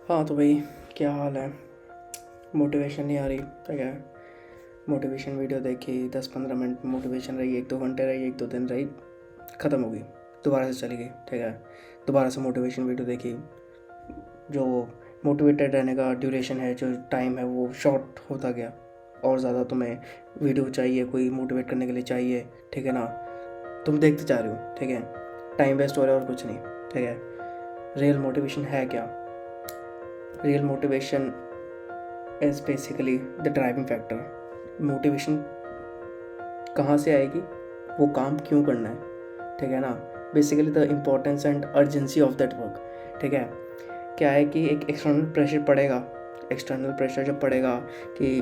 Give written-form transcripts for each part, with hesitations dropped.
हाँ तो भाई, क्या हाल है? मोटिवेशन नहीं आ रही, ठीक है। मोटिवेशन वीडियो देखी, 10-15 मिनट मोटिवेशन रही, 1-2 घंटे रही, 1-2 दिन रही, ख़त्म हो गई, दोबारा से चली गई, ठीक है। दोबारा से मोटिवेशन वीडियो देखी, जो मोटिवेटेड रहने का ड्यूरेशन है, जो टाइम है, वो शॉर्ट होता गया। और ज़्यादा तुम्हें वीडियो चाहिए, कोई मोटिवेट करने के लिए चाहिए, ठीक है ना। तुम देखते जा रहे हो, ठीक है। टाइम वेस्ट हो रहा है और कुछ नहीं, ठीक है। रियल मोटिवेशन है क्या? Real motivation is basically the driving factor. Motivation कहाँ से आएगी? वो काम क्यों करना है, ठीक है ना। Basically the importance and urgency of that work, ठीक है। क्या है कि एक एक्सटर्नल प्रेशर पड़ेगा। एक्सटर्नल प्रेशर जब पड़ेगा कि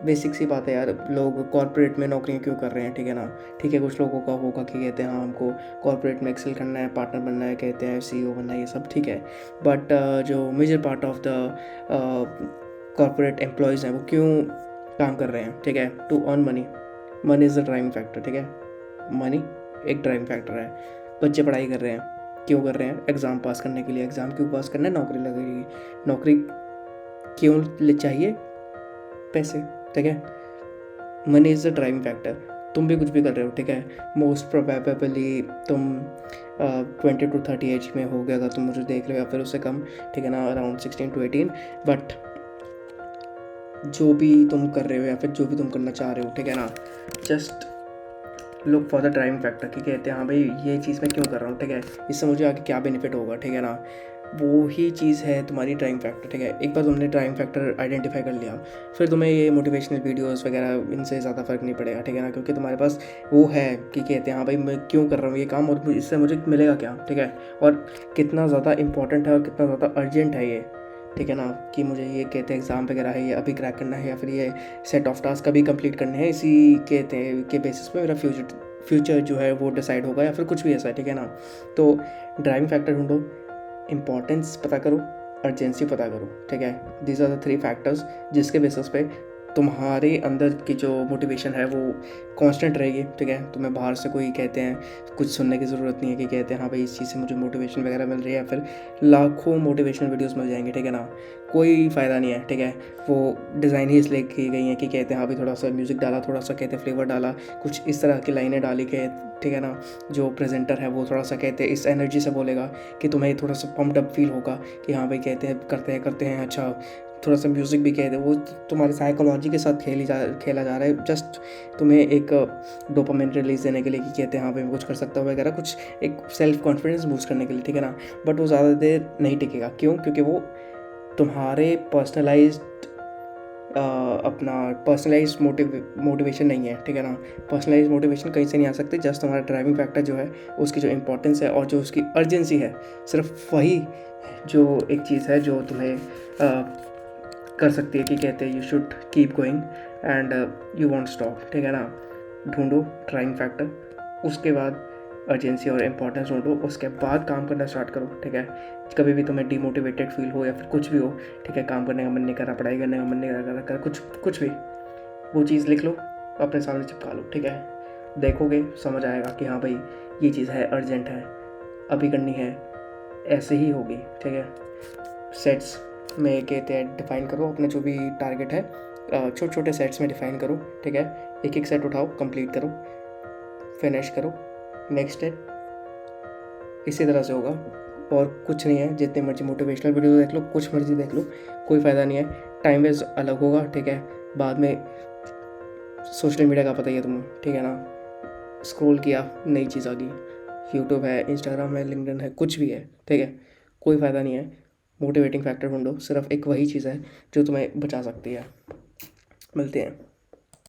बेसिक सी बात है यार, लोग कॉर्पोरेट में नौकरियां क्यों कर रहे हैं, ठीक है ना। ठीक है, कुछ लोगों का होगा कि कहते हैं हाँ हमको कॉर्पोरेट में एक्सेल करना है, पार्टनर बनना है, कहते हैं CEO बनना है, ये सब ठीक है। बट जो major part of the corporate employees हैं वो क्यों काम कर रहे हैं, ठीक है। To earn money. Money is the driving factor, ठीक है। मनी एक ड्राइविंग फैक्टर है। बच्चे पढ़ाई कर रहे हैं, क्यों कर रहे हैं? एग्ज़ाम पास करने के लिए। एग्ज़ाम क्यों पास करना है? नौकरी लगेगी। नौकरी क्यों चाहिए? पैसे, ठीक है। Money is the driving factor. तुम भी कुछ भी कर रहे हो, ठीक है। मोस्ट प्रोबेबली तुम 20 to 30 एज में हो गया अगर तुम मुझे देख रहे हो, या फिर उससे कम, ठीक है ना, अराउंड 16 to 18। बट जो भी तुम कर रहे हो या फिर जो भी तुम करना चाह रहे हो, ठीक है ना, just look for the driving factor कि कहते हैं हाँ भाई ये चीज़ मैं क्यों कर रहा हूँ, ठीक है। इससे मुझे आगे क्या बेनिफिट होगा, ठीक है ना। वो ही चीज़ है तुम्हारी ड्राइविंग फैक्टर, ठीक है। एक बार तुमने ड्राइविंग फैक्टर आइडेंटिफाई कर लिया, फिर तुम्हें ये मोटिवेशनल वीडियोस वगैरह इनसे ज़्यादा फ़र्क नहीं पड़ेगा, ठीक है ना। क्योंकि तुम्हारे पास वो है कि कहते हैं हाँ भाई मैं क्यों कर रहा हूँ ये काम, और इससे मुझे मिलेगा क्या, ठीक है। और कितना ज़्यादा इंपॉर्टेंट है और कितना ज़्यादा अर्जेंट है ये, ठीक है ना। कि मुझे ये कहते हैं एग्ज़ाम वगैरह है, ये अभी क्रैक करना है, या फिर ये सेट ऑफ टास्क अभी कंप्लीट करने हैं, इसी कहते हैं के बेसिस पे मेरा फ्यूचर जो है वो डिसाइड होगा, या फिर कुछ भी ऐसा, ठीक है ना। तो ड्राइविंग फैक्टर ढूंढो, इम्पोर्टेंस पता करो, अर्जेंसी पता करो, ठीक है। दीज आर द 3 फैक्टर्स जिसके बेसिस पे तुम्हारे अंदर की जो मोटिवेशन है वो कांस्टेंट रहेगी, ठीक है। तुम्हें बाहर से कोई कहते हैं कुछ सुनने की ज़रूरत नहीं है कि कहते हैं हाँ भाई इस चीज़ से मुझे मोटिवेशन वगैरह मिल रही है, या फिर लाखों मोटिवेशनल वीडियोस मिल जाएंगे, ठीक है ना। कोई फ़ायदा नहीं है, ठीक है। वो डिज़ाइन ही इसलिए की गई हैं कि कहते हैं हाँ भाई थोड़ा सा म्यूज़िक डाला, थोड़ा सा कहते हैं फ्लेवर डाला, कुछ इस तरह की लाइनें डाली के, ठीक है ना। जो प्रेजेंटर है वो थोड़ा सा कहते हैं इस एनर्जी से बोलेगा कि तुम्हें थोड़ा सा पम्प्ड अप फील होगा कि हाँ भाई कहते हैं करते हैं अच्छा। थोड़ा सा म्यूज़िक भी कहते हैं, वो तुम्हारी साइकोलॉजी के साथ खेला जा रहा है, जस्ट तुम्हें एक डोपामिन रिलीज देने के लिए कि कहते हैं हाँ भाई मैं कुछ कर सकता हूँ वगैरह, कुछ एक सेल्फ कॉन्फिडेंस बूस्ट करने के लिए, ठीक है ना। बट वो ज़्यादा देर नहीं टिकेगा। क्यों? क्योंकि वो तुम्हारे अपना पर्सनलाइज मोटिवेशन नहीं है, ठीक है ना। पर्सनलाइज मोटिवेशन कहीं से नहीं आ सकती, जस्ट तुम्हारा ड्राइविंग फैक्टर जो है उसकी जो इंपॉर्टेंस है और जो उसकी अर्जेंसी है, सिर्फ वही जो एक चीज़ है जो तुम्हें कर सकती है कि कहते हैं you should keep going and you want stop, ठीक है ना। ढूंढो ड्राइविंग फैक्टर, उसके बाद अर्जेंसी और इम्पोर्टेंस ढूंढो, उसके बाद काम करना स्टार्ट करो, ठीक है। कभी भी तुम्हें डिमोटिवेटेड फील हो या फिर कुछ भी हो, ठीक है, काम करने का मन नहीं कर रहा, पढ़ाई करने का मन नहीं कर रहा, कुछ भी, वो चीज़ लिख लो, अपने सामने चिपका लो, ठीक है। देखोगे समझ आएगा कि हाँ भाई ये चीज़ है, अर्जेंट है, अभी करनी है, ऐसे ही होगी, ठीक है। सेट्स में कहते हैं डिफ़ाइन करो अपना जो भी टारगेट है, छोटे छोटे सेट्स में डिफ़ाइन करो, ठीक है। एक एक सेट उठाओ, कंप्लीट करो, फिनिश करो, नेक्स्ट स्टेप। इसी तरह से होगा और कुछ नहीं है। जितने मर्जी मोटिवेशनल वीडियो देख लो, कुछ मर्जी देख लो, कोई फ़ायदा नहीं है। टाइम वेस्ट अलग होगा, ठीक है। बाद में सोशल मीडिया का पता ही है तुम्हें, ठीक है ना। स्क्रॉल किया, नई चीज़ आ गई, यूट्यूब है, इंस्टाग्राम है, लिंक्डइन है, कुछ भी है, ठीक है। कोई फ़ायदा नहीं है। मोटिवेटिंग फैक्टर ढूंढो, सिर्फ एक वही चीज़ है जो तुम्हें बचा सकती है। मिलते हैं।